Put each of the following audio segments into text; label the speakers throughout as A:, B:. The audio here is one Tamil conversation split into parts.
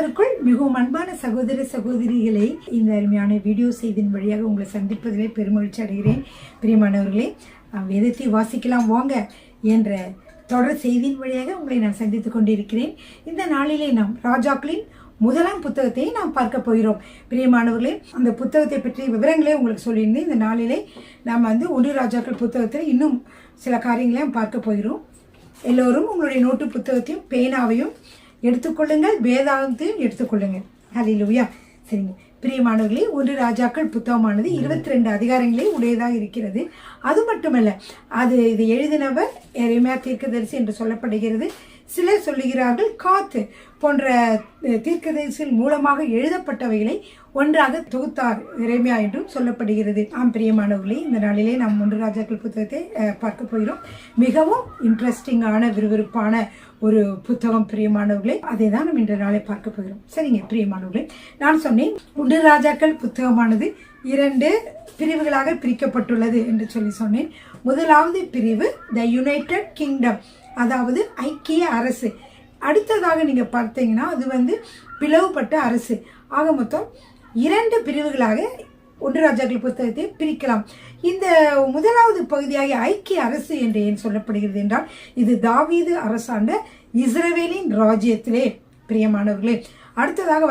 A: கர்த்தருக்குள் மிகவும் அன்பான சகோதர சகோதரிகளை இந்த அருமையான வீடியோ செய்தின் வழியாக உங்களை சந்திப்பதிலே பெருமகிழ்ச்சி அடைகிறேன். பிரியமானவர்களே, வேதத்தை வாசிக்கலாம் வாங்க என்ற தொடர் செய்தியின் வழியாக உங்களை நான் சந்தித்துக் கொண்டிருக்கிறேன். இந்த நாளிலே நாம் ராஜாக்களின் முதலாம் புத்தகத்தை நாம் பார்க்க போகிறோம். பிரியமானவர்களே, அந்த புத்தகத்தை பற்றிய விவரங்களே உங்களுக்கு சொல்லியிருந்தேன். இந்த நாளிலே நாம் 1 ராஜாக்கள் புத்தகத்தில் இன்னும் சில காரியங்களையும் பார்க்க போகிறோம். எல்லோரும் உங்களுடைய நோட்டு புத்தகத்தையும் பேனாவையும் எடுத்துக்கொள்ளுங்கள், வேதாகத்தையும் எடுத்துக்கொள்ளுங்கள். ஹல்லேலூயா. சரிங்க பிரியமானவர்களே, 1 ராஜாக்கள் புத்தகமானது 22 அதிகாரங்களே உடையதாக இருக்கிறது. அது மட்டுமல்ல, இதை எழுதினவர் எரேமியா தீர்க்கதரிசி என்று சொல்லப்படுகிறது. சிலர் சொல்லுகிறார்கள் காத்து போன்ற தீர்க்கதரிசிகள் மூலமாக எழுதப்பட்டவைகளை ஒன்றாக தொகுத்தார் எரேமியா என்றும் சொல்லப்படுகிறது. பிரியமானவர்களே, இந்த நாளிலே நாம் 1 ராஜாக்கள் புத்தகத்தை பார்க்க போகிறோம். மிகவும் இன்ட்ரெஸ்டிங்கான விறுவிறுப்பான ஒரு புத்தகம் பிரியமானவர்களே. அதை தான் நம்ம இன்று நாளை பார்க்க போகிறோம். சரிங்க பிரியமானவர்களே, நான் சொன்னேன் 1 ராஜாக்கள் புத்தகமானது 2 பிரிவுகளாக பிரிக்கப்பட்டுள்ளது என்று சொன்னேன். முதலாவது பிரிவு த யுனைடெட் கிங்டம், அதாவது ஐக்கிய அரசு. அடுத்ததாக நீங்க பார்த்தீங்கன்னா அது பிளவுபட்ட அரசு. ஆக மொத்தம் 2 பிரிவுகளாக 1 ராஜாக்கள் புத்தகத்தை பிரிக்கலாம். இந்த முதலாவது பகுதியாக ஐக்கிய அரசு என்று ஏன் சொல்லப்படுகிறது என்றால், இது தாவீது அரசாண்ட இஸ்ரவேலின் ராஜ்யத்திலே பிரியமானவர்களே. அடுத்ததாக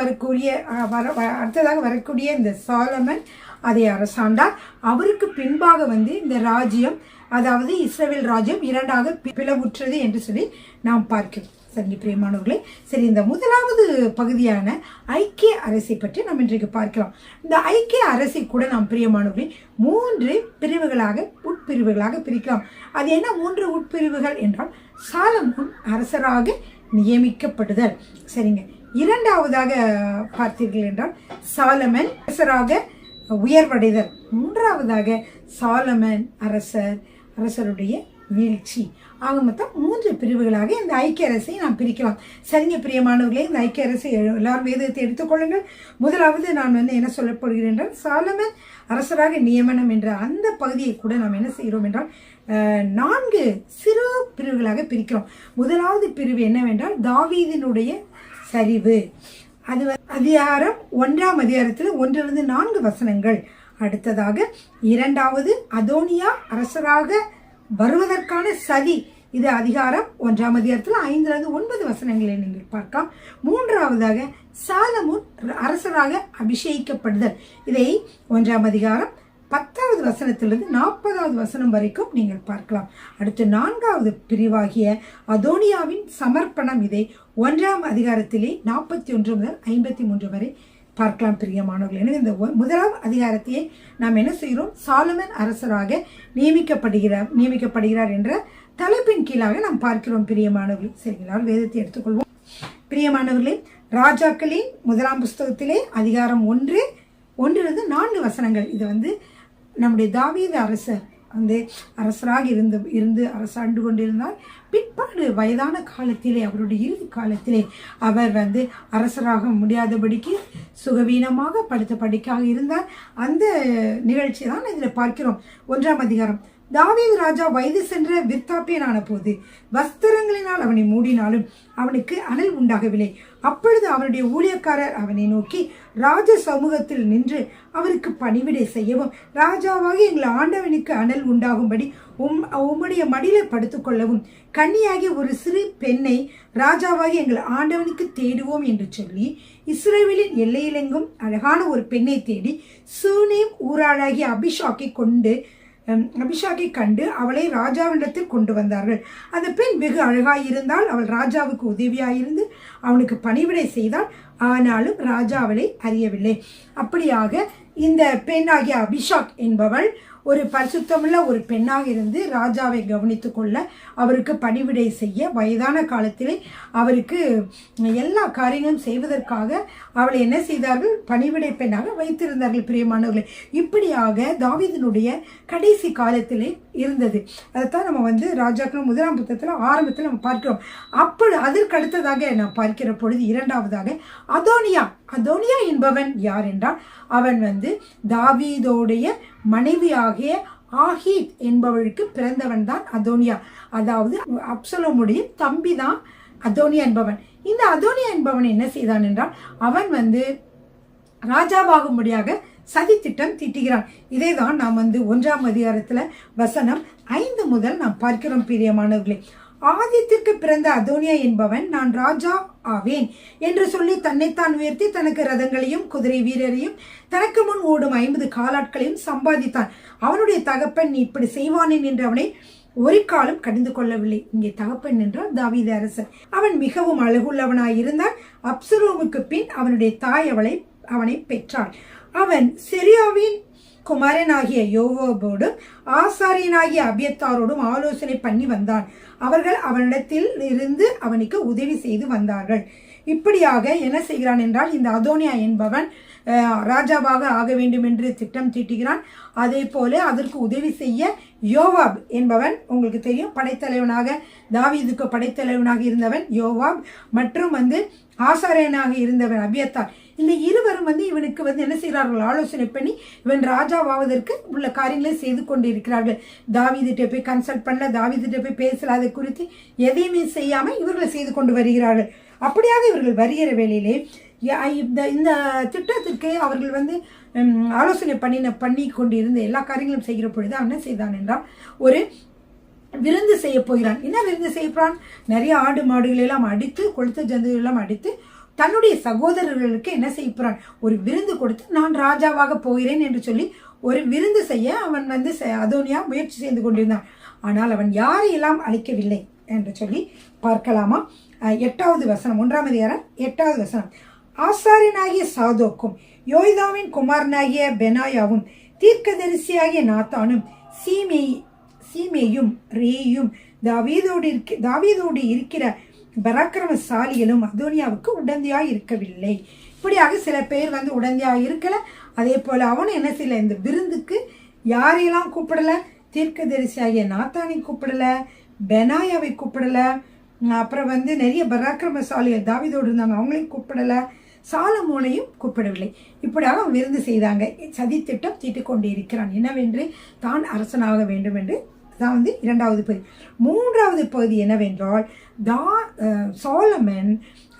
A: வரக்கூடிய இந்த சாலமன் அதை அரசாண்டார். அவருக்கு பின்பாக இந்த ராஜ்யம், அதாவது இஸ்ரவேல் ராஜ்யம் 2ஆக பிளவுற்றது என்று சொல்லி நாம் பார்க்கிறோம். சரி பிரியமானவர்களே, சரி இந்த முதலாவது பகுதியான ஐக்கிய அரசை பற்றி நாம் இன்றைக்கு பார்க்கலாம். இந்த ஐக்கிய அரசை கூட நாம் பிரியமானவர்களே 3 பிரிவுகளாக உட்பிரிவுகளாக பிரிக்கலாம். அது என்ன 3 உட்பிரிவுகள் என்றால், சாலமோன் அரசராக நியமிக்கப்படுதல். சரிங்க. 2ஆவதாக பார்த்தீர்கள் என்றால் சாலமன் அரசராக உயர்வடைதல். 3ஆவதாக சாலமன் அரசருடைய வீழ்ச்சி. ஆக மொத்தம் 3 பிரிவுகளாக இந்த ஐக்கிய அரசை நாம் பிரிக்கலாம். சரிங்க பிரியமானவர்களே, இந்த ஐக்கிய அரசை எல்லாரும் வேதத்தை எடுத்துக்கொள்ளுங்கள். முதலாவது நான் என்ன சொல்லப்படுகிறேன் என்றால், சாலமன் அரசராக நியமனம் என்ற அந்த பகுதியை கூட நாம் என்ன செய்கிறோம் என்றால் 4 சிறு பிரிவுகளாக பிரிக்கிறோம். முதலாவது பிரிவு என்னவென்றால் தாவீதினுடைய சரிவு. அது அதிகாரம் 1ஆம் அதிகாரத்தில் 1-4 வசனங்கள். அடுத்ததாக 2வது அதோனியா அரசராக வருவதற்கான சதி. இது அதிகாரம் 1ஆம் அதிகாரத்தில் 5-9 வசனங்களை நீங்கள் பார்க்கலாம். 3ஆவதாக சாலமோன் அரசராக அபிஷேகிக்கப்படுதல். இதை 1ஆம் அதிகாரம் 10வது வசனத்திலிருந்து 40வது வசனம் வரைக்கும் நீங்கள் பார்க்கலாம். அடுத்து 4வது பிரிவாகிய அதோனியாவின் சமர்ப்பணம். இதை 1ஆம் அதிகாரத்திலே 41 முதல் 53 வரை பார்க்கலாம் பிரியமானவர்கள். எனவே இந்த 1ஆம் அதிகாரத்தையே நாம் என்ன செய்கிறோம், சாலமன் அரசராக நியமிக்கப்படுகிறார் என்ற தலைப்பின் கீழாக நாம் பார்க்கிறோம் பிரியமானவர்கள். சரிங்களா, வேதத்தை எடுத்துக்கொள்வோம். பிரியமானவர்களே, ராஜாக்களின் 1ஆம் புஸ்தகத்திலே அதிகாரம் 1-4 வசனங்கள். இது நம்முடைய தாவீது அரசர் அரசராக இருந்து அரசாண்டு கொண்டிருந்தார். பிற்பாடு வயதான காலத்திலே, அவருடைய இறுதி காலத்திலே அவர் அரசராக முடியாதபடிக்கு சுகவீனமாக படுத்த படிக்காக இருந்தார். அந்த நிகழ்ச்சி தான் இதில் பார்க்கிறோம். 1ஆம் அதிகாரம். தாவீது ராஜா வயது சென்ற விருத்தாப்பியனான போது வஸ்திரங்களினால் அவனை மூடினாலும் அவனுக்கு அனல் உண்டாகவில்லை. அப்பொழுது அவனுடைய ஊழியக்காரர் அவனை நோக்கி, ராஜ சமூகத்தில் நின்று அவருக்கு பணிவிடை செய்யவும், ராஜாவாகி எங்கள் ஆண்டவனுக்கு அனல் உண்டாகும்படி உம்முடைய மடியில படுத்துக்கொள்ளவும், கன்னியாகி ஒரு சிறு பெண்ணை ராஜாவாகி எங்கள் ஆண்டவனுக்கு தேடுவோம் என்று சொல்லி இஸ்ரவேலின் எல்லையிலெங்கும் அழகான ஒரு பெண்ணை தேடி சூனேம் ஊராளாகிய அபிஷாக்கை கண்டு அவளை ராஜாவிடத்தில் கொண்டு வந்தார்கள். அந்த பெண் வெகு அழகாயிருந்தால் அவள் ராஜாவுக்கு உதவியாயிருந்து அவனுக்கு பணிவிடை செய்தாள். ஆனாலும் ராஜா அவளை அறியவில்லை. அப்படியாக இந்த பெண்ணாகிய அபிஷாக் என்பவள் ஒரு பரிசுத்தமுள்ள ஒரு பெண்ணாக இருந்து ராஜாவை கவனித்துக் கொள்ள, அவருக்கு பணிவிடை செய்ய, வயதான காலத்திலே அவருக்கு எல்லா காரியங்களும் செய்வதற்காக அவளை என்ன செய்தார்கள், பணிவிடை பெண்ணாக வைத்திருந்தார்கள் பிரியமானவர்களே. இப்படியாக தாவீதினுடைய கடைசி காலத்திலே இருந்தது. அதைத்தான் நம்ம ராஜாக்கள் 1ஆம் புத்தகத்தில் ஆரம்பத்தில் நம்ம பார்க்கிறோம். அப்படி அதற்கு அடுத்ததாக நாம் பார்க்கிற பொழுது 2ஆவதாக அதோனியா என்பவன் யார் என்றால், அவன் தாவீதோடைய மனைவியாகிய ஆகீத் என்பவளுக்கு பிறந்தவன் தான் அதோனியா. அதாவது அப்சலோமுடைய தம்பி தான் அதோனியா என்பவன். இந்த அதோனியா என்பவன் என்ன செய்தான் என்றால், அவன் வந்து ராஜாவாகும்படியாக சதி திட்டம் தீட்டுகிறான். இதை தான் நாம் 1ஆம் அதிகாரத்துல வசனம் 5 முதல் நாம் பார்க்கிறோம். பிரியமானவர்களே, ஆதித்திற்கு பிறந்த அதோனியா என்பவன் நான் ராஜா ஆவேன் என்று சொல்லி தன்னைத்தான் உயர்த்தி தனக்கு ரதங்களையும் குதிரை வீரரையும் தனக்கு முன் ஓடும் 50 காலாட்களையும் சம்பாதித்தான். அவனுடைய தகப்பன் இப்படி செய்வானேன் என்று அவனை ஒரு காலம் கடிந்து கொள்ளவில்லை. இங்கே தகப்பன் என்றால் தாவீது அரசன். அவன் மிகவும் அழகுள்ளவனாய் இருந்தான். அப்சலோமுக்கு பின் அவனுடைய தாய் அவனை பெற்றாள். அவன் செரியாவின் குமாரனாகிய யோவாபோடும் ஆசாரியனாகிய அபியத்தாரோடும் ஆலோசனை பண்ணி வந்தான். அவர்கள் அவனிடத்தில் இருந்து அவனுக்கு உதவி செய்து வந்தார்கள். இப்படியாக என்ன செய்கிறான் என்றால், இந்த அதோனியா என்பவன் ராஜாவாக ஆக வேண்டும் என்று திட்டம் தீட்டுகிறான். அதே போல அதற்கு உதவி செய்ய யோவாப் என்பவன், உங்களுக்கு தெரியும், படைத்தலைவனாக தாவீதுக்கு படைத்தலைவனாக இருந்தவன் யோவாப், மற்றும் ஆசாரியனாக இருந்தவன் அபியத்தார். இந்த இருவரும் இவனுக்கு என்ன செய்கிறார்கள், ஆலோசனை பண்ணி இவன் ராஜாவாவதற்கு உள்ள காரியங்களை செய்து கொண்டு இருக்கிறார்கள். தாவீதுகிட்ட போய் கன்சல்ட் பண்ணல, தாவீதுகிட்ட போய் பேசல, அதை குறித்து எதையுமே செய்யாமல் இவர்கள் செய்து கொண்டு வருகிறார்கள். அப்படியாக இவர்கள் வருகிற வேளையிலே இந்த திட்டத்திற்கு அவர்கள் ஆலோசனை பண்ணி கொண்டு இருந்த எல்லா காரியங்களும் செய்கிற பொழுது அவன் என்ன செய்தான் என்றால், ஒரு விருந்து செய்ய போகிறான். என்ன விருந்து செய்யறான்? நிறைய ஆடு மாடுகள் எல்லாம் அடித்து, கொளுத்த ஜந்துகள் எல்லாம் அடித்து தன்னுடைய சகோதரர்களுக்கு என்ன செய்யறான், ஒரு விருந்து கொடுத்து நான் ராஜாவாக போகிறேன் என்று சொல்லி ஒரு விருந்து செய்ய அவன் அதோனியா முயற்சி செய்து கொண்டிருந்தான். ஆனால் அவன் யாரையெல்லாம் அழைக்கவில்லை என்று சொல்லி பார்க்கலாமா? 8வது வசனம், 1ஆம் அதிகாரம் 8வது வசனம். ஆசாரியனாகிய சாதோக்கும் யோய்தாவின் குமாரனாகிய பெனாயாவும் தீர்க்கதரிசியாகிய நாத்தானும் சீமேயும் ரேயும் தாவீதோடு இருக்கிற பராக்கிரமசாலிகளும் அதோனியாவுக்கு உடந்தையாய் இருக்கவில்லை. இப்படியாக சில பேர் உடந்தையாக இருக்கல. அதே போல அவனும் என்ன செய்யல, இந்த விருந்துக்கு யாரையெல்லாம் கூப்பிடல, தீர்க்கதரிசியாகிய நாத்தானை கூப்பிடல, பெனாயாவை கூப்பிடல, அப்புறம் நிறைய பராக்கிரமசாலிகள் தாவீதோடு இருந்தாங்க, அவங்களையும் கூப்பிடல, சாலமோனையும் கூப்பிடவில்லை. இப்படியாக அவன் விருந்து செய்தாங்க. சதி திட்டம் தீட்டு கொண்டு இருக்கிறான். என்னவென்று, தான் அரசனாக வேண்டும் என்று தான் 2வது பகுதி. 3வது பகுதி என்னவென்றால், சாலமன்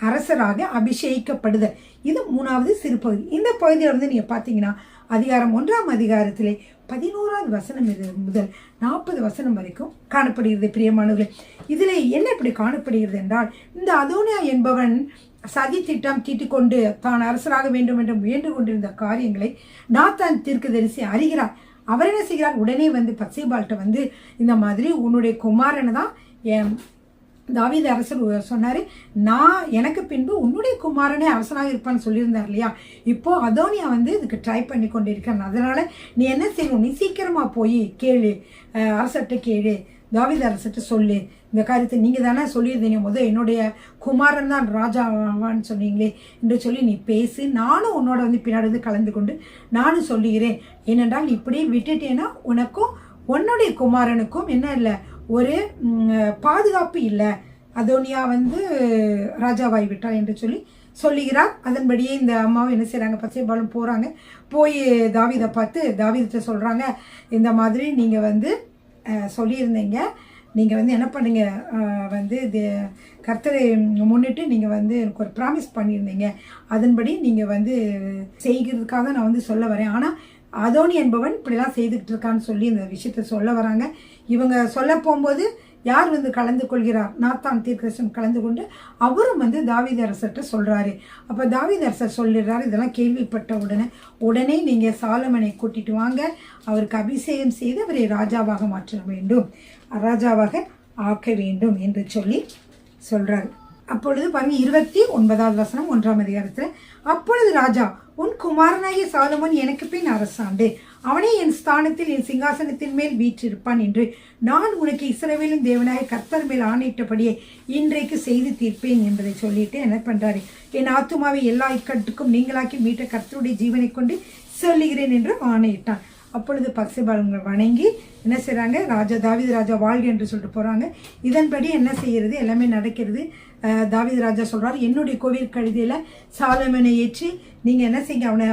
A: அரசராக அபிஷேகிக்கப்படுதல். இது 3வது சிறு பகுதி. இந்த பகுதியில் நீங்க பார்த்தீங்கன்னா, அதிகாரம் 1ஆம் அதிகாரத்திலே 11வது வசனம் முதல் 40 வசனம் வரைக்கும் காணப்படுகிறது. பிரியமானவர்களே, இதில் என்ன இப்படி காணப்படுகிறது என்றால், இந்த அதோனியா என்பவன் சதி திட்டம் தீட்டிக்கொண்டு தான் அரசராக வேண்டும் என்று முயன்று கொண்டிருந்த காரியங்களை நாத்தான் தீர்க்கதரிசி அறிகிறார். அவர் என்ன செய்கிறார், உடனே பத்சேபாள்கிட்ட இந்த மாதிரி உன்னுடைய குமாரனை தான் தாவீது அரசர் சொன்னாரு, நான் எனக்கு பின்பு உன்னுடைய குமாரனே அரசனாக இருப்பான்னு சொல்லியிருந்தார் இல்லையா. இப்போ அதோனியா இதுக்கு ட்ரை பண்ணி கொண்டு இருக்கான். அதனால நீ என்ன செய்யணும், நீ சீக்கிரமா போய் கேளு, அரசர்கிட்ட கேளு, தாவீது அரசர்கிட்ட சொல்லு, இந்த காரியத்தை நீங்க தானே சொல்லியிருந்தீங்க, என்னுடைய குமாரன் தான் ராஜாவான்னு சொன்னீங்களே என்று சொல்லி நீ பேசு, நானும் உன்னோட பின்னாடி கலந்து கொண்டு நானும் சொல்லுகிறேன். ஏனென்றால் இப்படியே விட்டுட்டேன்னா உனக்கும் உன்னுடைய குமாரனுக்கும் என்ன இல்லை, ஒரு பாதுகாப்பு இல்லை, அதோனியா ராஜாவாய் விட்டாள் என்று சொல்லி சொல்லுகிறார். அதன்படியே இந்த அம்மாவும் என்ன செய்கிறாங்க, பத்சேபாளும் போகிறாங்க. போய் தாவீதை பார்த்து தாவீதுகிட்ட சொல்கிறாங்க, இந்த மாதிரி நீங்கள் சொல்லியிருந்தீங்க, நீங்கள் என்ன பண்ணுங்க, இது கர்த்தரை முன்னிட்டு நீங்கள் எனக்கு ஒரு ப்ராமிஸ் பண்ணியிருந்தீங்க, அதன்படி நீங்கள் செய்கிறதுக்காக நான் சொல்ல வரேன். ஆனால் அதோனி என்பவன் இப்படிலாம் செய்துக்கிட்டு இருக்கான்னு சொல்லி இந்த விஷயத்த சொல்ல வராங்க. இவங்க சொல்ல போகும்போது யார் கலந்து கொள்கிறார், நாத்தான் தீர்க்கதரிசன் கலந்து கொண்டு அவரும் தாவீது அரசர்கிட்ட சொல்கிறாரு. அப்போ தாவீது அரசர் சொல்லிடுறாரு. இதெல்லாம் கேள்விப்பட்ட உடனே நீங்கள் சாலமனை கூட்டிட்டு வாங்க, அவருக்கு அபிஷேகம் செய்து அவரை ராஜாவாக மாற்ற வேண்டும், ராஜாவாக ஆக்க வேண்டும் என்று சொல்லி சொல்கிறாரு. அப்பொழுது 29வது வசனம் 1ஆம் அதிகாரத்தில், அப்பொழுது ராஜா, உன் குமாரனாகிய சாலமோன் எனக்கு பின் அரசாண்டு, அவனே என் ஸ்தானத்தில் என் சிங்காசனத்தின் மேல் வீற்றிருப்பான் என்று நான் உனக்கு இஸ்ரவேலின் தேவனாய கர்த்தர் மேல் ஆணையிட்டபடியே இன்றைக்கு செய்து தீர்ப்பேன் என்பதை சொல்லிட்டு என்ன பண்றாரு, என் ஆத்துமாவை எல்லா இக்கட்டுக்கும் நீங்களாக்கி மீட்ட கர்த்தருடைய ஜீவனை கொண்டு சொல்லுகிறேன் என்று ஆணையிட்டான். அப்பொழுது பத்சேபாள் வணங்கி என்ன செய்கிறாங்க, தாவீது ராஜா வாழ்க என்று சொல்லிட்டு போகிறாங்க. இதன்படி என்ன செய்கிறது, எல்லாமே நடக்கிறது. தாவீது ராஜா சொல்கிறார், என்னுடைய கோவில் கழுதையில் சாலமனை ஏற்றி நீங்கள் என்ன செய்யுங்க, அவனை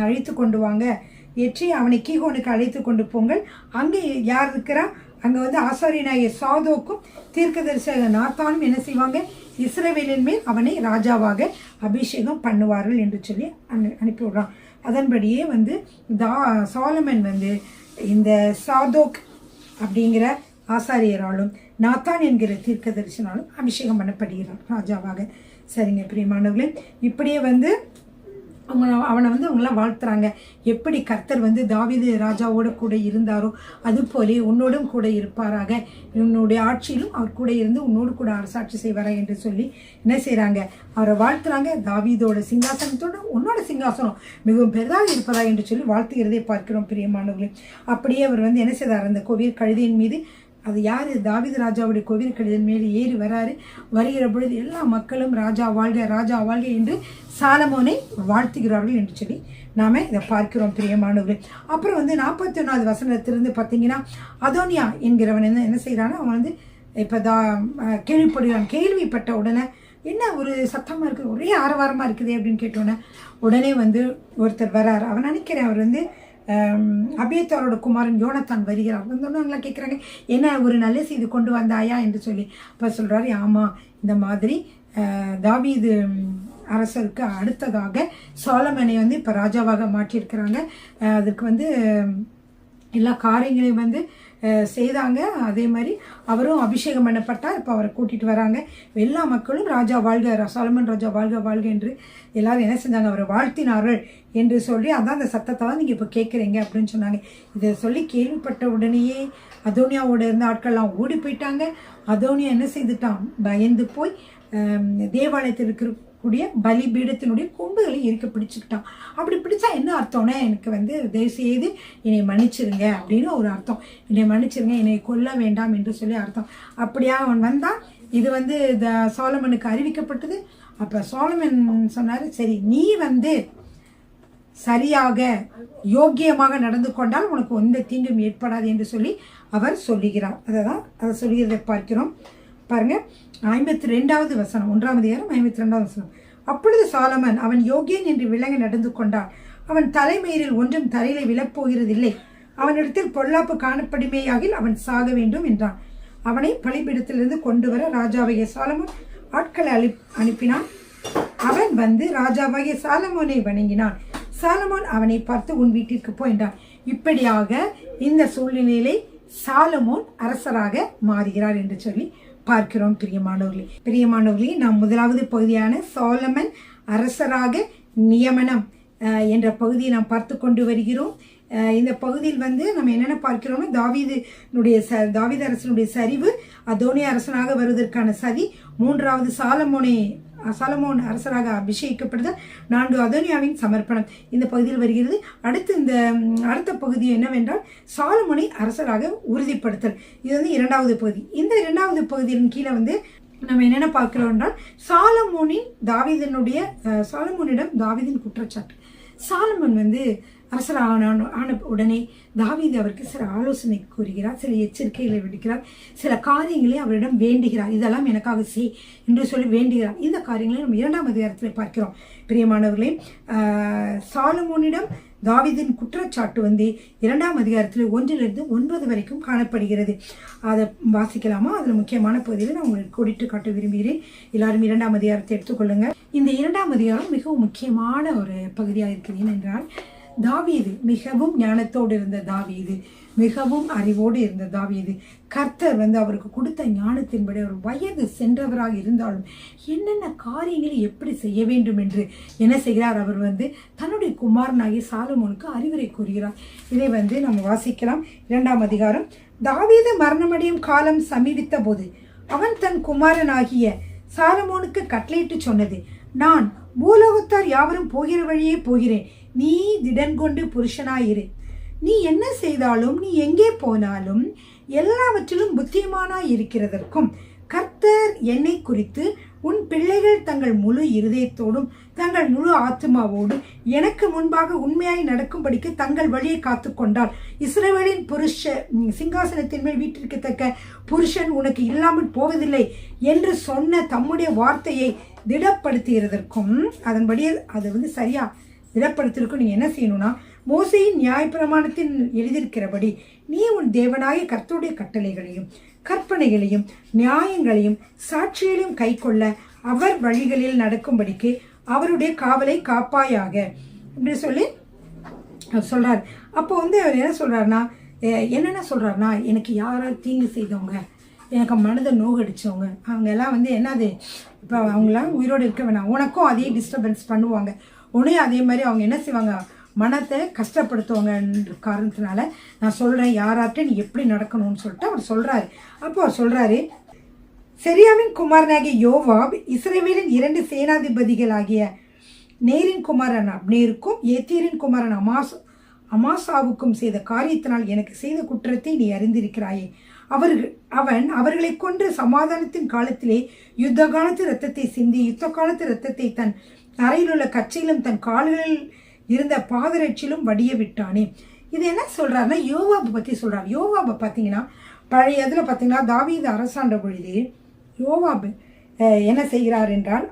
A: அழைத்து கொண்டு வாங்க, ஏற்றி அவனை கீகோனுக்கு அழைத்து கொண்டு போங்கள், அங்கே யார் இருக்கிறா, அங்கே வந்து ஆசாரியனாகிய சாதோக்கும் தீர்க்கதரிசியாக நாத்தானும் என்ன செய்வாங்க, இஸ்ரவேலின் மேல் அவனை ராஜாவாக அபிஷேகம் பண்ணுவார்கள் என்று சொல்லி அனுப்பி விடுறான். அதன்படியே வந்து சாலமன் வந்து இந்த சாதோக் அப்படிங்கிற ஆசாரியராலும் நாத்தான் என்கிற தீர்க்கதரிசனாலும் அபிஷேகம் பண்ணப்படுகிறான் ராஜாவாக. சரிங்க பிரியமானவர்களே, இப்படியே வந்து அவனை வந்து அவங்களாம் வாழ்த்துறாங்க. எப்படி கர்த்தர் வந்து தாவீது ராஜாவோட கூட இருந்தாரோ அது போலே உன்னோடும் கூட இருப்பாராக, உன்னுடைய ஆட்சியிலும் அவர் கூட இருந்து உன்னோடு கூட அரசாட்சி செய்வாரா என்று சொல்லி என்ன செய்கிறாங்க, அவரை வாழ்த்துறாங்க. தாவீதோட சிங்காசனத்தோட உன்னோட சிங்காசனம் மிகவும் பெரிதாக இருப்பதா என்று சொல்லி வாழ்த்துகிறதை பார்க்கிறோம் பிரியமானவர்களே. அப்படியே அவர் வந்து என்ன செய்தார், அந்த கோவில் கழுதையின் மீது, அது யார், தாவீது ராஜாவுடைய கோவில் கழுதின் மேலே ஏறி வராரு. வருகிற பொழுது எல்லா மக்களும் ராஜா வாழ்க ராஜா வாழ்க என்று சாலமோனை வாழ்த்துகிறார்கள் என்று சொல்லி நாம் இதை பார்க்கிறோம் பிரியமானவர்கள். அப்புறம் வந்து 41வது வசனத்திலிருந்து பார்த்தீங்கன்னா, அதோனியா என்கிறவன் என்ன செய்கிறான்னா, அவன் வந்து இப்போ கேள்விப்படுகிறான். கேள்விப்பட்ட உடனே என்ன ஒரு சத்தமாக இருக்குது, ஒரே ஆரவாரமாக இருக்குது அப்படின்னு கேட்டோன்னே உடனே வந்து ஒருத்தர் வராரு. அவன் நினைக்கிறேன் அவர் வந்து அபியத்தாரோட குமாரன் யோனத்தான் வருகிறார். வந்தோன்னே கேட்குறாங்க, என்ன ஒரு நல்ல செய்தி கொண்டு வந்தாயா என்று சொல்லி. அப்போ சொல்கிறாரு, ஆமாம், இந்த மாதிரி தாவீது அரசருக்கு அடுத்ததாக சாலமனை வந்து இப்போ ராஜாவாக மாற்றியிருக்கிறாங்க. அதுக்கு வந்து எல்லா காரியங்களையும் வந்து செய்தாங்க. அதே மாதிரி அவரும் அபிஷேகம் பண்ணப்பட்டார். இப்போ அவரை கூட்டிகிட்டு வராங்க. எல்லா மக்களும் ராஜா வாழ்க, சாலமன் ராஜா வாழ்க வாழ்க என்று எல்லாரும் என்ன செஞ்சாங்க, அவரை வாழ்த்தினார்கள் என்று சொல்லி, அதான் அந்த சத்தத்தை தான் நீங்கள் இப்போ கேட்குறீங்க அப்படின்னு சொன்னாங்க. இதை சொல்லி கேள்விப்பட்ட உடனேயே அதோனியாவோட இருந்த ஆட்கள்லாம் ஓடி போயிட்டாங்க. அதோனியா என்ன செய்துட்டான், பயந்து போய் தேவாலயத்தில் இருக்கக்கூடிய பலிபீடத்தினுடைய கொம்புகளை இருக்க பிடிச்சிக்கிட்டான். அப்படி பிடிச்சா என்ன அர்த்தம்னா, எனக்கு வந்து தயவு செய்து என்னை மன்னிச்சிருங்க அப்படின்னு ஒரு அர்த்தம். என்னை மன்னிச்சிருங்க, என்னை கொல்ல வேண்டாம் என்று சொல்லி அர்த்தம். அப்படியா அவன் வந்தான். இது வந்து சாலமனுக்கு அறிவிக்கப்பட்டது. அப்போ சாலமன் சொன்னார், சரி நீ வந்து சரியாக யோக்கியமாக நடந்து கொண்டால் உனக்கு எந்த தீங்கும் ஏற்படாது என்று சொல்லி அவர் சொல்லுகிறார். அதை சொல்லுகிறதை பார்க்கிறோம். பாருங்க, 52வது வசனம், 1ஆம் அதிகாரம் 52வது வசனம். அப்பொழுது சாலமன் அவன் யோகியன் என்று விளங்க நடந்து கொண்டான். அவன் தலைமயிரில் ஒன்றும் தரையில விழப்போகிறதில்லை. அவனிடத்தில் பொல்லாப்பு காணப்படுமேயாகில் அவன் சாக வேண்டும் என்றான். அவனை பலிபீடத்திலிருந்து கொண்டு வர ராஜாவாகிய சாலமோன் ஆட்களை அனுப்பினான். அவன் வந்து ராஜாவாகிய சாலமோனை வணங்கினான். சாலமோன் அவனை பார்த்து, உன் வீட்டிற்கு போ என்றான். இப்படியாக இந்த சூழ்நிலையிலே சாலமோன் அரசராக மாறுகிறார் என்று சொல்லி பார்க்கிறோம் பிரியமானவர்களே. நாம் முதலாவது பகுதியான சாலமன் அரசராக நியமனம் என்ற பகுதியை நாம் பார்த்து கொண்டு வருகிறோம். இந்த பகுதியில் வந்து நம்ம என்னென்ன பார்க்கிறோம்னா, தாவீது அரசனுடைய சரிவு, அதோனியா அரசனாக வருவதற்கான சதி, 3வது சாலமோன் அரசராக அபிஷேகிக்கப்படுதல், 4 அதோனியாவின் சமர்ப்பணம் இந்த பகுதியில் வருகிறது. அடுத்த பகுதி என்னவென்றால் சாலமோனை அரசராக உறுதிப்படுத்தல். இது வந்து 2வது பகுதி. இந்த 2வது பகுதியின் கீழே வந்து நம்ம என்னென்ன பார்க்கிறோம் என்றால், சாலமோனிடம் தாவீதின் குற்றச்சாட்டு. சாலமன் வந்து அரசரான உடனே தாவீது அவருக்கு சில ஆலோசனை கூறுகிறார், சில எச்சரிக்கைகளை விடுக்கிறார், சில காரியங்களை அவரிடம் வேண்டுகிறார். இதெல்லாம் எனக்காக செய் என்று சொல்லி வேண்டுகிறார். இந்த காரியங்களை நம்ம 2ஆம் அதிகாரத்தில் பார்க்கிறோம் பிரியமானவர்களே. சாலமோனிடம் தாவீதின் குற்றச்சாட்டு வந்து 2ஆம் அதிகாரத்தில் 1லிருந்து 9 வரைக்கும் காணப்படுகிறது. அதை வாசிக்கலாமா? அதில் முக்கியமான பகுதியில் நான் உங்களுக்கு கோடிட்டு காட்ட விரும்புகிறேன். எல்லாரும் 2ஆம் அதிகாரத்தை எடுத்துக்கொள்ளுங்க. இந்த 2ஆம் அதிகாரம் மிகவும் முக்கியமான ஒரு பகுதியாக இருக்குது. ஏனென்றால் தாவீது மிகவும் ஞானத்தோடு இருந்த தாவீது, மிகவும் அறிவோடு இருந்த தாவீது, கர்த்தர் வந்து அவருக்கு கொடுத்த ஞானத்தின்படி அவர் வயது சென்றவராக இருந்தாலும் என்னென்ன காரியங்களை எப்படி செய்ய வேண்டும் என்று என்ன செய்கிறார், அவர் வந்து தன்னுடைய குமாரனாகிய சாலமோனுக்கு அறிவுரை கூறுகிறார். இதை வந்து நம்ம வாசிக்கலாம். 2ஆம் அதிகாரம். தாவீது மரணமடையும் காலம் சமீபித்த போது அவன் தன் குமாரனாகிய சாலமோனுக்கு கட்டளையிட்டு சொன்னது, நான் பூலோகத்தார் யாவரும் போகிற வழியே போகிறேன், நீ திடன் கொண்டு புருஷனாயிரு. நீ என்ன செய்தாலும், நீ எங்கே போனாலும் எல்லாவற்றிலும் புத்திமானாய் இருக்கிறதற்கும் கர்த்தர் என்னை குறித்து உன் பிள்ளைகள் தங்கள் முழு இருதயத்தோடும் தங்கள் முழு ஆத்மாவோடும் எனக்கு முன்பாக உண்மையாய் நடக்கும்படிக்கு தங்கள் வழியை காத்து கொண்டால் இஸ்ரவேலின் சிங்காசனத்தின் மேல் வீட்டிற்கத்தக்க புருஷன் உனக்கு இல்லாமல் போவதில்லை என்று சொன்ன தம்முடைய வார்த்தையை திடப்படுத்துகிறதற்கும், அதன்படி அது வந்து சரியா திடப்படுத்திருக்கும். நீங்கள் என்ன செய்யணும்னா, மோசேயின் நியாயப்பிரமாணத்தில் எழுதியிருக்கிறபடி நீ உன் தேவனாய கர்த்தருடைய கட்டளைகளையும் கற்பனைகளையும் நியாயங்களையும் சாட்சிகளையும் கைக்கொள்ள அவர் வழிகளில் நடக்கும்படிக்கு அவருடைய காவலை காப்பாயாக இப்படி சொல்லி சொல்றாரு. அப்போ அவர் என்ன சொல்றாருன்னா, என்னென்ன சொல்றாருன்னா, எனக்கு யாராவது தீங்கு செய்தவங்க, எனக்கு மனதை நோகடிச்சவங்க, அவங்க எல்லாம் என்னது, இப்போ அவங்களாம் உயிரோடு இருக்க வேணாம், உனக்கும் அதே டிஸ்டர்பன்ஸ் பண்ணுவாங்க, உன்னையும் அதே மாதிரி அவங்க என்ன செய்வாங்க, மனத்தை கஷ்டப்படுத்துவாங்கன்ற காரணத்தினால நான் சொல்கிறேன் யாராட்ட நீ எப்படி நடக்கணும்னு சொல்லிட்டு அவர் சொல்கிறாரு. அப்போ அவர் சொல்கிறாரு, செரியாவின் குமாரனாகிய யோவாப் இஸ்ரவேலின் 2 சேனாதிபதிகளாகிய நேரின் குமாரன் அப்னேருக்கும் ஏத்தீரின் குமாரன் அமாசாவுக்கும் செய்த காரியத்தினால் எனக்கு செய்த குற்றத்தை நீ அறிந்திருக்கிறாயே. அவன் அவர்களை கொன்று சமாதானத்தின் காலத்திலே யுத்த காலத்து இரத்தத்தை சிந்தி யுத்த காலத்து இரத்தத்தை தன் அறையில் உள்ள கச்சையிலும் தன் கால்களில் இருந்த பாதரட்சியிலும் வடிய விட்டானே. இது என்ன சொல்றாருன்னா, யோவாபை பற்றி சொல்றாரு. யோவாபை பார்த்தீங்கன்னா பழைய இதில் பார்த்தீங்கன்னா தாவீது அரசாண்ட பொழுது யோவாபு என்ன செய்கிறார் என்றால்,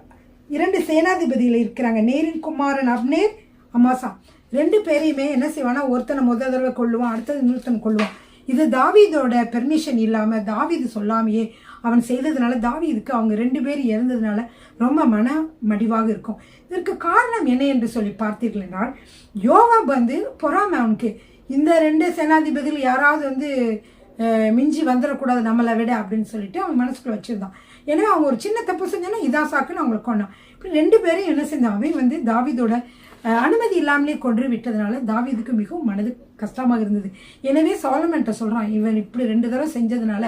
A: 2 சேனாதிபதிகள் இருக்கிறாங்க, நேரின் குமாரன் அப்னேர், அமாசா. 2 பேரையுமே என்ன செய்வானா, ஒருத்தனை முதல் தடவை கொள்ளுவான், அடுத்தது இன்னொருத்தனை கொள்ளுவான். இது தாவீதோட பெர்மிஷன் இல்லாமல் தாவீது சொல்லாமையே அவன் செய்ததுனால தாவீதுக்கு அவங்க 2 பேர் இறந்ததுனால ரொம்ப மன மடிவாக இருக்கும். இதற்கு காரணம் என்ன என்று சொல்லி பார்த்தீர்கள் என்றால், யோவாப் பொறாமை அவனுக்கு, இந்த 2 சேனாதிபதிகள் யாராவது மிஞ்சி வந்துடக்கூடாது நம்மளை விட அப்படின்னு சொல்லிட்டு அவன் மனசுக்குள்ள வச்சிருந்தான். எனவே அவங்க ஒரு சின்ன தப்பு செஞ்சானா இதான் சாக்குன்னு அவங்களுக்கு கொண்டான். இப்படி 2 பேரையும் என்ன செஞ்சான், அவன் தாவீதோட அனுமதி இல்லாமலே கொன்று விட்டதுனால தாவீதுக்கு மிகவும் மனது கஷ்டமாக இருந்தது. எனவே சாலமன்ட்ட சொல்கிறான், இவன் இப்படி 2 தடவை செஞ்சதுனால,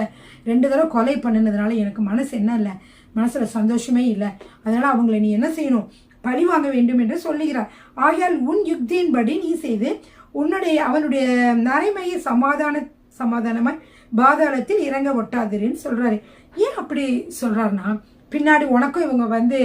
A: 2 தடவை கொலை பண்ணினதுனால எனக்கு மனசு என்ன இல்லை, மனசில் சந்தோஷமே இல்லை, அதனால் அவங்களை நீ என்ன செய்யணும், பழி வாங்க வேண்டும் என்று சொல்லுகிறார். ஆகையால் உன் யுக்தியின்படி நீ செய்து அவனுடைய நரைமையை சமாதானமாய் பாதாளத்தில் இறங்க ஒட்டாதிருன்னு சொல்கிறாரு. ஏன் அப்படி சொல்கிறாருன்னா, பின்னாடி உனக்கும் இவங்க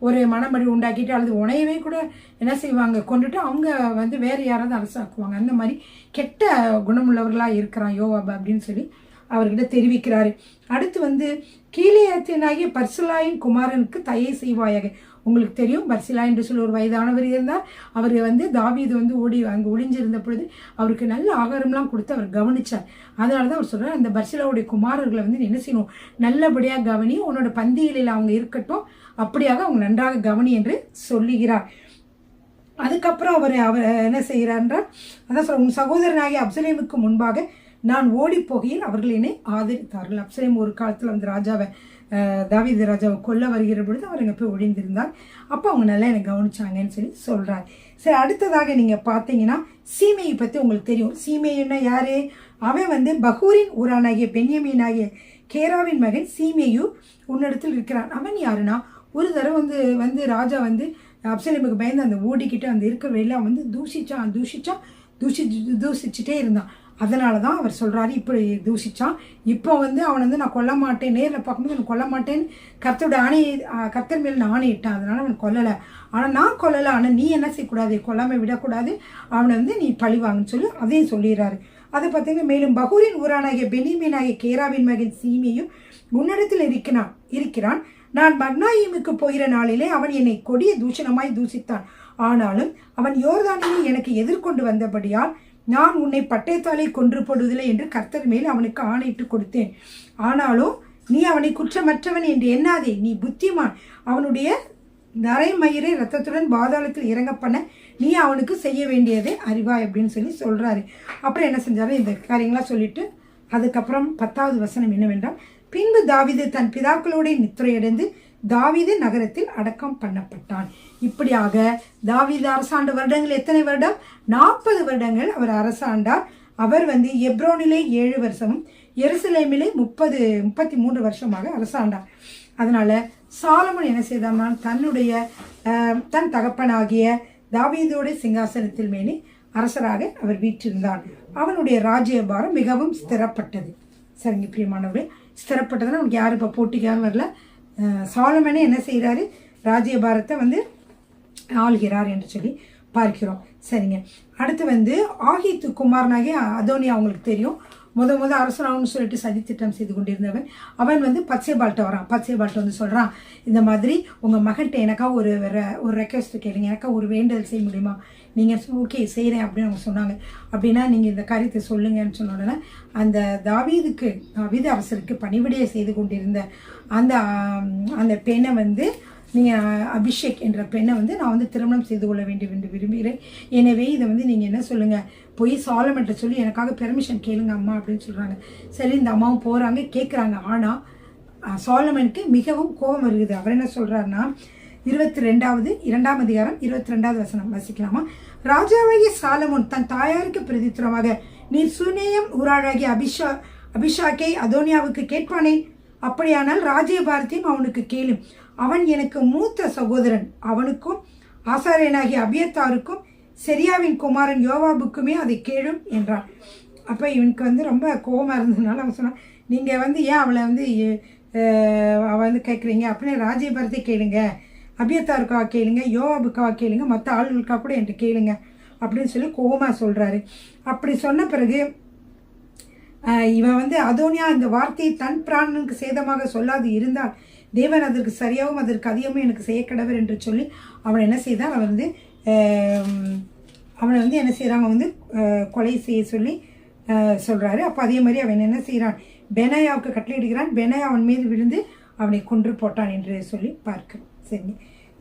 A: ஒரு மனமடி உண்டாக்கிட்டு அல்லது உனையவே கூட என்ன செய்வாங்க, கொண்டுட்டு அவங்க வேறு யாராவது அரசாக்குவாங்க. அந்த மாதிரி கெட்ட குணமுள்ளவர்களாக இருக்கிறான் யோவாப் அப்படின்னு சொல்லி அவர்கிட்ட தெரிவிக்கிறாரு. அடுத்து கீலேயாத்தியனாகிய பர்சிலாயின் குமாரனுக்கு தயை செய்வாயாக. உங்களுக்கு தெரியும், பர்சிலா என்று சொல்லி ஒரு வயதானவர் இருந்தார். அவர் தாவீது அங்கே ஒளிஞ்சிருந்த பொழுது அவருக்கு நல்ல ஆகாரம்லாம் கொடுத்து அவர் கவனிச்சார். அதனால தான் அவர் சொல்கிறார், அந்த பர்சிலாவுடைய குமாரர்களை என்ன செய்யணும், நல்லபடியாக கவனி, உன்னோட பந்திகளில் அவங்க இருக்கட்டும், அப்படியாக அவங்க நன்றாக கவனி என்று சொல்லுகிறார். அதுக்கப்புறம் அவர் என்ன செய்கிறார் என்றால், அதான் உன் சகோதரனாகிய அப்சலேமுக்கு முன்பாக நான் ஓடி போகையில் அவர்கள் என்னை ஆதரித்தார்கள். அப்சலேம் ஒரு காலத்தில் தாவீது ராஜாவை கொல்ல வருகிற பொழுது அவர் அங்கே போய் ஒழிந்திருந்தார். அப்போ அவங்க நல்லா என்னை கவனிச்சாங்கன்னு சொல்லி சொல்கிறார். சரி, அடுத்ததாக நீங்கள் பார்த்தீங்கன்னா சீமையை பற்றி உங்களுக்கு தெரியும். சீமைன்னா யாரு, அவன் பகூரின் ஊரானாகிய பென்யமீனாகிய கேராவின் மகன் சீமேயு உன்னிடத்தில் இருக்கிறான். அவன் யாருன்னா, ஒரு தடவை ராஜா அப்சலேமுக்கு பயந்து ஓடிக்கிட்டு இருக்கிற வெளியில் தூசிச்சுட்டே இருந்தான். அதனால தான் அவர் சொல்கிறாரு, இப்படி தூஷிச்சான். இப்போ அவன் நான் கொல்ல மாட்டேன், நேரில் பார்க்கும்போது நான் கொல்ல மாட்டேன்னு கர்த்தர் மேல் நான் ஆணையிட்டான். அதனால் அவன் கொல்லலை. ஆனால் நான் கொல்லலை, ஆனால் நீ என்ன செய்யக்கூடாது, கொல்லாமல் விடக்கூடாது, அவனை நீ பழிவாங்கன்னு சொல்லி அதையும் சொல்லிடுறாரு. அதை பார்த்தீங்கன்னா, மேலும் பகூரின் ஊரானாகிய பெனிமீனாகிய கேராவின் மகன் சீமையும் உன்னிடத்தில் இருக்கிறான். நான் மக்னாயிமுக்கு போகிற நாளிலே அவன் என்னை கொடிய தூஷணமாய் தூஷித்தான். ஆனாலும் அவன் யோர்தானிலே எனக்கு எதிர்கொண்டு வந்தபடியால் நான் உன்னை பட்டயத்தாலே கொன்று போடுவதில்லை என்று கர்த்தர் மேல் அவனுக்கு ஆணையிட்டு கொடுத்தேன். ஆனாலும் நீ அவனை குற்றமற்றவன் என்று எண்ணாதே, நீ புத்திமான், அவனுடைய நரைமயிரை ரத்தத்துடன் பாதாளத்தில் இறங்க பண்ண நீ அவனுக்கு செய்ய வேண்டியதை அறிவாய் அப்படின்னு சொல்லி சொல்கிறாரு. அப்புறம் என்ன செஞ்சாரு, இந்த காரியங்களாம் சொல்லிட்டு அதுக்கப்புறம் 10வது வசனம் என்னவென்றால், பின்பு தாவீது தன் பிதாக்களோட நித்திரையடைந்து தாவீது நகரத்தில் அடக்கம் பண்ணப்பட்டான். இப்படியாக தாவீது அரசாண்ட வருடங்கள் எத்தனை வருடம், 40 வருடங்கள் அவர் அரசாண்டார். அவர் எப்ரோனிலே 7 வருஷமும் எருசலேமிலே 33 வருஷமாக அரசாண்டார். அதனால சாலமோன் என்ன செய்தார்னா, தன் தகப்பனாகிய தாவீதோட சிங்காசனத்தில் மேலே அரசராக அவர் வீற்றிருந்தார். அவனுடைய ராஜ்யபாரம் மிகவும் ஸ்திரப்பட்டது. சரிங்க பிரியமானவர்களே, ஸ்திரப்பட்டதுன்னா அவனுக்கு யாரும் இப்போ போட்டிக்கு யாரும் வரல. சாலமோனே என்ன செய்கிறாரு, ராஜ்யபாரத்தை ஆள்கிறார் என்று சொல்லி பார்க்கிறோம். சரிங்க, அடுத்து ஆகித்து குமாரனாகிய அதோனியா அவங்களுக்கு தெரியும். முத அரசனாகணும்னு சொல்லிட்டு சதித்திட்டம் செய்து கொண்டிருந்தவன் அவன் வந்து பத்சேபால்கிட்ட வரான். பத்சேபால்கிட்ட வந்து சொல்கிறான், இந்த மாதிரி உங்கள் மகன்கிட்ட எனக்கா ஒரு ரெக்வெஸ்ட் கேளுங்க, எனக்கா ஒரு வேண்டுதல் செய்ய முடியுமா? நீங்கள் ஓகே செய்கிறேன் அப்படின்னு அவங்க சொன்னாங்க. அப்படின்னா நீங்கள் இந்த காரியத்தை சொல்லுங்கன்னு சொன்ன உடனே அந்த தாவீது அரசருக்கு பணிவிடையை செய்து கொண்டிருந்த அந்த பெண்ணை வந்து நீங்கள் அபிஷேக் என்ற பெண்ணை வந்து நான் வந்து திருமணம் செய்து கொள்ள வேண்டும் என்று விரும்புகிறேன். எனவே இதை வந்து நீங்கள் என்ன சொல்லுங்கள், போய் சாலமன்ட்ட சொல்லி எனக்காக பெர்மிஷன் கேளுங்க அம்மா அப்படின்னு சொல்கிறாங்க. சரி, இந்த அம்மாவும் போகிறாங்க, கேட்குறாங்க. ஆனால் சாலமனுக்கு மிகவும் கோபம் வருகிறது. அவர் என்ன சொல்கிறாருன்னா 2ஆம் அதிகாரம் 22வது வசனம் வாசிக்கலாமா? ராஜாவாகிய சாலமோன் தன் தாயாருக்கு பிரதித்திரமாக, நீர் சுனேயம் ஊராளாகிய அபிஷாக்கை அதோனியாவுக்கு கேட்பானேன். அப்படியானால் ராஜ்யபாரத்தையும் அவனுக்கு கேளும். அவன் எனக்கு மூத்த சகோதரன். அவனுக்கும் ஆசாரியனாகிய அபியத்தாருக்கும் செரியாவின் குமாரன் யோவாபுக்குமே அதை கேளும் என்றான். அப்போ இவனுக்கு வந்து ரொம்ப கோபமாக இருந்ததுனால அவன் சொன்னான், நீங்கள் வந்து ஏன் அவளை வந்து அவள் வந்து கேட்குறீங்க அப்படின்னு ராஜ்யபாரத்தை கேளுங்க, அபியத்தாருக்காக கேளுங்க, யோவாபுக்காக கேளுங்க, மற்ற ஆளுகளுக்காக கூட என்கிட்ட கேளுங்க அப்படின்னு சொல்லி கோபமாக சொல்கிறாரு. அப்படி சொன்ன பிறகு இவன் வந்து அதோனியா இந்த வார்த்தையை தன் பிராணனுக்கு சேதமாக சொல்லாது இருந்தால் தேவன் அதற்கு சரியாகவும் அதற்கு அதிகமும் எனக்கு செய்ய கடவர் என்று சொல்லி அவன் என்ன செய்தான், அவனை வந்து என்ன செய்கிறாங்க வந்து கொலை செய்ய சொல்லி சொல்கிறாரு. அப்போ அதே மாதிரி அவன் என்ன செய்கிறான், பெனாயாவுக்கு கட்டளையிடுகிறான். பெனாயா அவன் மீது விழுந்து அவனை கொன்று போட்டான் என்று சொல்லி பார்க்கிறோம். சரி,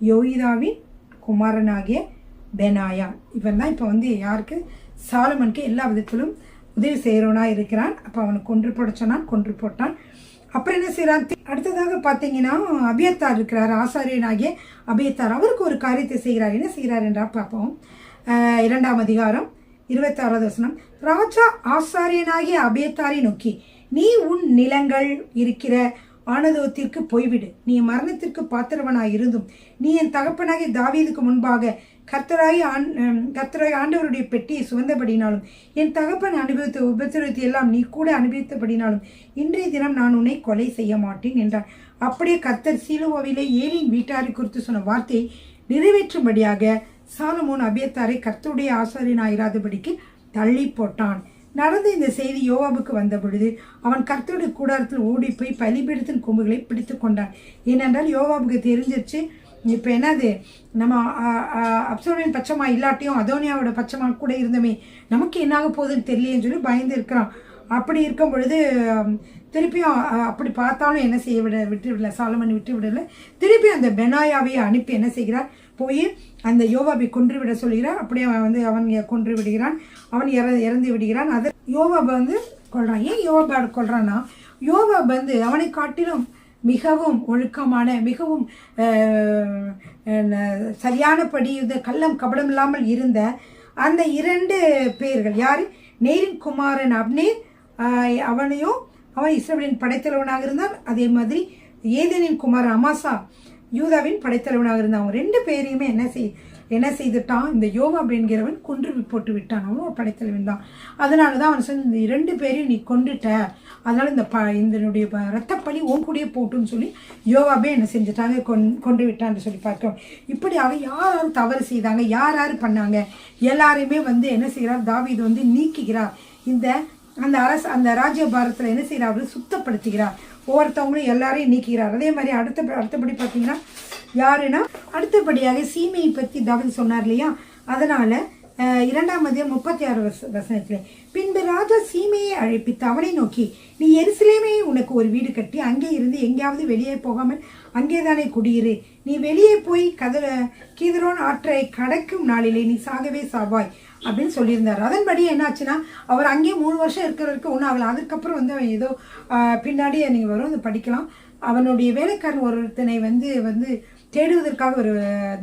A: யோயிதாவின் குமாரனாகிய பெனாயா இவன் தான் இப்போ வந்து யாருக்கு, சாலமனுக்கு எல்லா விதத்திலும் உதவி செய்கிறவனாக இருக்கிறான். அப்போ அவனை கொன்று போட சொன்னான், கொன்று போட்டான். அப்புறம் என்ன செய்கிறான், அடுத்ததாக பார்த்தீங்கன்னா அபியத்தார் இருக்கிறார், ஆசாரியனாகிய அபியத்தார். அவருக்கு ஒரு காரியத்தை செய்கிறார். என்ன செய்கிறார் என்றால் பார்ப்போம். 2ஆம் அதிகாரம் 26வது வசனம். ராஜா ஆசாரியனாகிய அபியத்தாரை நோக்கி, நீ உன் நிலங்கள் இருக்கிற ஆனதோத்திற்கு போய்விடு. நீ மரணத்திற்கு பாத்திரவனாய் இருந்தும் நீ என் தகப்பனாகிய தாவீதுக்கு முன்பாக கர்த்தராய் ஆண்டவருடைய பெட்டியை சுமந்தபடினாலும் என் தகப்பன் அனுபவித்த உபத்திரத்தை எல்லாம் நீ கூட அனுபவித்தபடினாலும் இன்றைய தினம் நான் உன்னை கொலை செய்ய மாட்டேன் என்றார். அப்படியே கர்த்தர் சீலோவிலே ஏலியின் வீட்டாரை குறித்து சொன்ன வார்த்தையை நிறைவேற்றும்படியாக சாலமோன் அபியத்தாரை கர்த்தருடைய ஆசாரியனாயிராதபடிக்கு தள்ளி போட்டான். நடந்த இந்த செய்தி யோவாபுக்கு வந்த பொழுது அவன் கர்த்தருடைய கூடாரத்தில் ஓடி போய் பலிபீடத்தின் கொம்புகளை பிடித்து கொண்டான். ஏனென்றால் யோவாபுக்கு தெரிஞ்சிருச்சு, இப்போ என்னது, நம்ம அப்சலோமின் பட்சமாக இல்லாட்டியும் அதோனியாவோட பட்சமாக கூட இருந்தமே, நமக்கு என்னாக போகுதுன்னு தெரியலேன்னு சொல்லி பயந்து இருக்கிறான். அப்படி இருக்கும் பொழுது திருப்பியும் அப்படி பார்த்தாலும் என்ன செய்ய விட்டு விடல, சாலமன் விட்டு விடலை. திருப்பி அந்த பெனாயாவை அனுப்பி என்ன செய்கிறார், போய் அந்த யோவாபை கொன்று விட சொல்கிறார். அப்படியே அவன் கொன்று விடுகிறான், அவன் இறந்து விடுகிறான். அதை யோவாபை வந்து கொள்றான். ஏன் யோவாபை கொள்றான்னா, யோவாபை வந்து அவனை காட்டிலும் மிகவும் ஒழுக்கமான, மிகவும் சரியானபடி இது கள்ளம் கபடம் இல்லாமல் இருந்த அந்த 2 பேர்கள் யார், நேரின் குமாரன் அப்னேர், அவன் இஸ்ரவேலின் படைத்தலைவனாக இருந்தான். அதே மாதிரி ஏதேனின் குமாரன் அமாசா யூதாவின் படைத்தலைவனாக இருந்தான். அவங்க 2 பேரையுமே என்ன செய்துட்டான், இந்த யோவாப் என்கிறவன் கொன்று போட்டு விட்டான். அவனும் ஒரு படைத்தலைவன் தான். அதனால தான் அவன் சொன்ன, இந்த 2 பேரையும் நீ கொண்டுட்ட, அதனால இதனுடைய ரத்தப்பழி உன் கூடயே போட்டுன்னு சொல்லி யோவாபே என்ன செஞ்சுட்டாங்க, கொண்டு விட்டான்னு சொல்லி பார்க்கிறோம். இப்படியாக யார் தவறு செய்தாங்க, யார் பண்ணாங்க, எல்லாரையுமே வந்து என்ன செய்கிறார், தாவீது வந்து நீக்குகிறார். அந்த ராஜ்யபாரத்தில் என்ன செய்கிறார், சுத்தப்படுத்துகிறார். ஒவ்வொருத்தவங்களும் எல்லாரையும் நீக்கிறார். அதே மாதிரி அடுத்தபடி பார்த்தீங்கன்னா யாருன்னா, அடுத்தபடியாக சீமையை பற்றி தாவீது சொன்னார் இல்லையா, அதனால 2ஆம் அதிகாரம் 36 வசனத்தில், பின்பு ராஜா சீமையை அழைப்பித்து அவனை நோக்கி, நீ எருசலேமே உனக்கு ஒரு வீடு கட்டி அங்கே இருந்து எங்கேயாவது வெளியே போகாமல் அங்கேதானே குடியிரு. நீ வெளியே போய் கீதரோன் ஆற்றை கடக்கும் நாளிலே நீ சாகவே சாவாய் அப்படின்னு சொல்லியிருந்தார். அதன்படி என்னாச்சுன்னா, அவர் அங்கேயே 3 வருஷம் இருக்கிறவருக்கு ஒன்றும் ஆகலை. அதுக்கப்புறம் வந்து அவன் ஏதோ பின்னாடியே நீங்கள் வரும் வந்து படிக்கலாம், அவனுடைய வேலைக்காரன் ஒருத்தனை வந்து தேடுவதற்காக ஒரு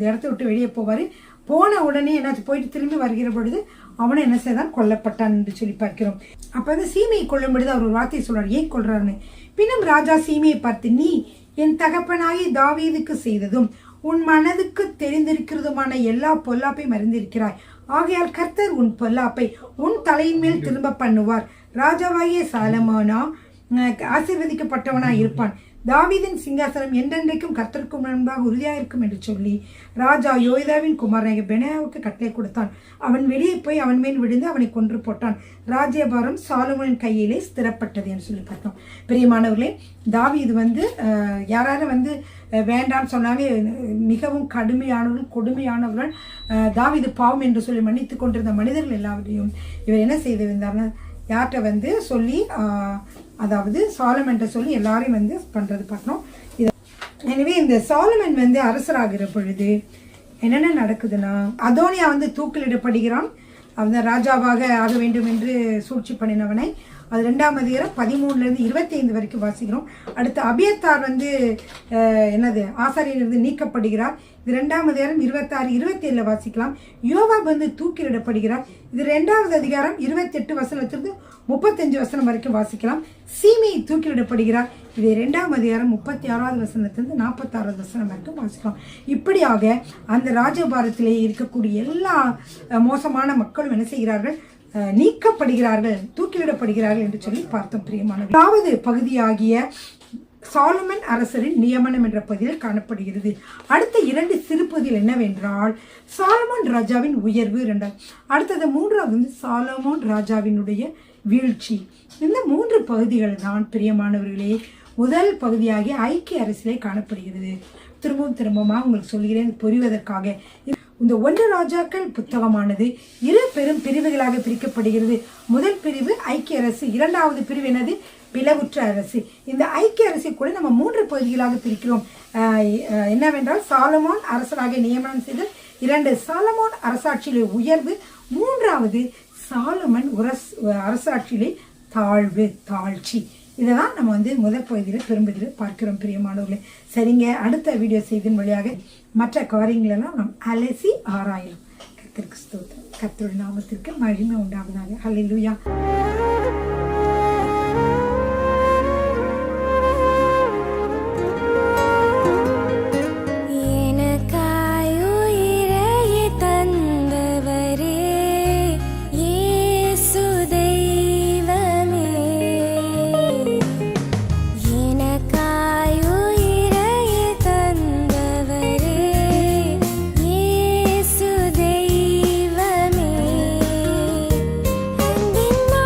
A: இடத்த விட்டு வெளியே போவார். போன உடனே என்னாச்சு, போயிட்டு திரும்பி வருகிற பொழுது அவனை என்ன செய்தான், கொல்லப்பட்டான் என்று சொல்லி பார்க்கிறோம். அப்போ வந்து சீமையை கொல்லும் பொழுது அவர் ஒரு வார்த்தையை சொல்றார், ஏன் கொல்றாருன்னு. பின்னும் ராஜா சீமையை பார்த்து, நீ என் தகப்பனாகி தாவீதுக்கு செய்ததும் உன் மனதுக்கு தெரிந்திருக்கிறதுமான எல்லா பொல்லாப்பையும் அறிந்திருக்கிறாய். ஆகையால் கர்த்தர் உன் பொல்லாப்பை உன் தலையின் மேல் திரும்ப பண்ணுவார். ராஜாவாகிய சாலமோனா ஆசீர்வதிக்கப்பட்டவனா இருப்பான். தாவீதின் சிங்காசனம் என்றென்றைக்கும் கர்த்தருக்கு முன்பாக உறுதியாக இருக்கும் என்று சொல்லி ராஜா யோய்தாவின் குமாரனாகிய பெனாயாவுக்கு கட்டளை கொடுத்தான். அவன் வெளியே போய் அவன் மேல் விழுந்து அவனை கொன்று போட்டான். ராஜ்யபாரம் சாலமோனின் கையிலே ஸ்திரப்பட்டது என்று சொல்லி பார்த்தோம். பிரியமானவர்களே, தாவீது யாராரும் வேண்டான்னு சொன்னாங்க, மிகவும் கடுமையானவர்கள், கொடுமையானவர்கள், தாவீது பாவம் என்று சொல்லி மன்னித்து கொண்டிருந்த மனிதர்கள் எல்லாவற்றையும் இவர் என்ன செய்திருந்தார்னா, யார்கிட்ட சொல்லி, அதாவது சாலமன் சொல்லி எல்லாரையும் பண்றது பார்க்கணும். எனவே இந்த சாலமன் அரசராகிற பொழுது என்னென்ன நடக்குதுன்னா, அதோனியா தூக்கிலிடப்படுகிறான். அவன் ராஜாவாக ஆக வேண்டும் என்று சூழ்ச்சி பண்ணினவனை. அது 2ஆம் அதிகாரம் 13 25 வரைக்கும் வாசிக்கிறோம். அடுத்து அபியத்தார் ஆசாரியர் நீக்கப்படுகிறார். இது 2ஆம் அதிகாரம் 26 27 வாசிக்கலாம். யோவாப் தூக்கிலிடப்படுகிறார். இது 2வது அதிகாரம் 28 வசனத்திலிருந்து 35 வசனம் வரைக்கும் வாசிக்கலாம். சீமை தூக்கிலிடப்படுகிறார். இது 2ஆம் அதிகாரம் 36வது வசனத்திலிருந்து 46வது வசனம் வரைக்கும் வாசிக்கலாம். இப்படியாக அந்த ராஜபாரத்திலே இருக்கக்கூடிய எல்லா மோசமான மக்களும் என்ன செய்கிறார்கள்? நீக்கப்படுகிறார்கள், தூக்கிலிடப்படுகிறார்கள் என்று சொல்லி பார்த்தோம். பிரியமான 4வது பகுதியாகிய சாலமன் அரசரின் நியமனம் என்ற பகுதியில் காணப்படுகிறது. அடுத்த 2 சிறு பகுதியில் என்னவென்றால், சாலமோன் ராஜாவின் உயர்வு 2. அடுத்தது 3வது சாலமோன் ராஜாவினுடைய வீழ்ச்சி. இந்த 3 பகுதிகள் தான் பிரியமானவர்களே முதல் பகுதியாகிய ஐக்கிய அரசியலே காணப்படுகிறது. திரும்பமாக உங்களுக்கு சொல்கிறேன் புரிவதற்காக. இந்த 1 ராஜாக்கள் புத்தகமானது 2 பெரும் பிரிவுகளாக பிரிக்கப்படுகிறது. முதல் பிரிவு ஐக்கிய அரசு, 2வது பிரிவு என்னது? பிளவுற்ற அரசு. இந்த ஐக்கிய அரசை கூட நம்ம 3 பகுதிகளாக பிரிக்கிறோம். என்னவென்றால், சாலமோன் அரசராக நியமனம் செய்தல், 2 சாலமோன் அரசாட்சியிலே உயர்வு, 3வது சாலமன் அரசாட்சியிலே தாழ்ச்சி. இதை தான் நம்ம முதல் பகுதியில் பெரும்பகுதியில் பார்க்கிறோம். பிரியமானவர்களே, சரிங்க, அடுத்த வீடியோ செய்தின் வழியாக மற்ற காரியங்களெல்லாம் நாம் அலசி ஆராயலாம். கர்த்தருக்கு ஸ்தோத்திரம். கர்த்தருடைய நாமத்திற்கு மகிமை உண்டாவதாக. ஹல்லேலூயா.
B: Been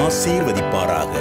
B: ஆசீர்வதிப்பாராக.